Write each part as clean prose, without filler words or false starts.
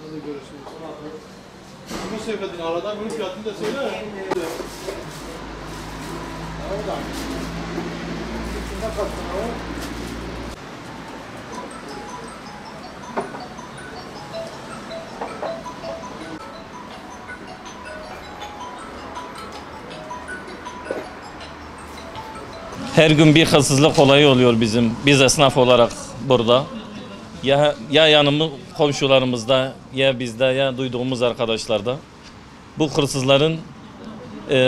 Nasıl görürsünüz? Bunu söyledin arada, bunun fiyatını da söyle. Oradan. Ne kattın o? Her gün bir hırsızlık olayı oluyor biz esnaf olarak burada. Ya komşularımızda, ya bizde, ya duyduğumuz arkadaşlarda. Bu hırsızların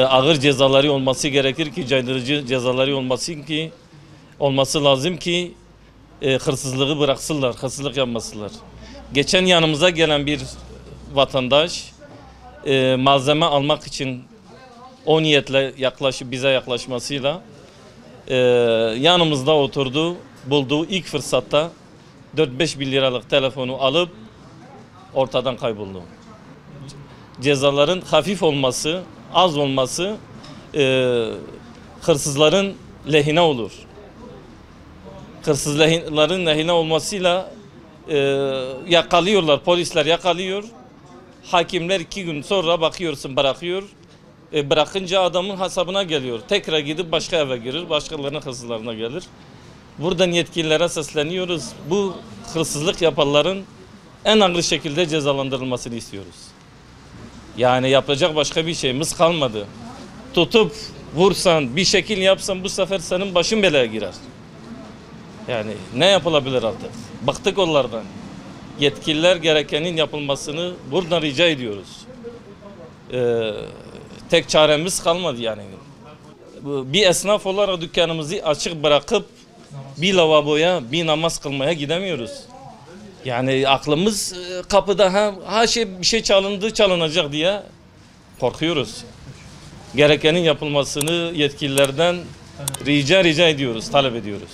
ağır cezaları olması gerekir ki, caydırıcı cezaları olması lazım ki hırsızlığı bıraksınlar, hırsızlık yapmasınlar. Geçen yanımıza gelen bir vatandaş malzeme almak için o niyetle bize yaklaşmasıyla yanımızda oturdu, bulduğu ilk fırsatta 4-5 bin liralık telefonu alıp ortadan kayboldu. Cezaların hafif olması, az olması hırsızların lehine olur. Hırsızların lehine olmasıyla yakalıyorlar, polisler yakalıyor. Hakimler 2 gün sonra bakıyorsun bırakıyor. Bırakınca adamın hesabına geliyor. Tekrar gidip başka eve girir, başkalarının hırsızlarına gelir. Buradan yetkililere sesleniyoruz. Bu hırsızlık yapanların en ağır şekilde cezalandırılmasını istiyoruz. Yani yapacak başka bir şeyimiz kalmadı. Tutup vursan, bir şekil yapsan bu sefer senin başın belaya girer. Yani ne yapılabilir artık? Bıktık onlardan. Yetkililer gerekenin yapılmasını buradan rica ediyoruz. Tek çaremiz kalmadı yani. Bir esnaf olarak dükkanımızı açık bırakıp bir lavaboya, bir namaz kılmaya gidemiyoruz. Yani aklımız kapıda bir şey çalınacak diye korkuyoruz. Gerekenin yapılmasını yetkililerden rica ediyoruz, talep ediyoruz.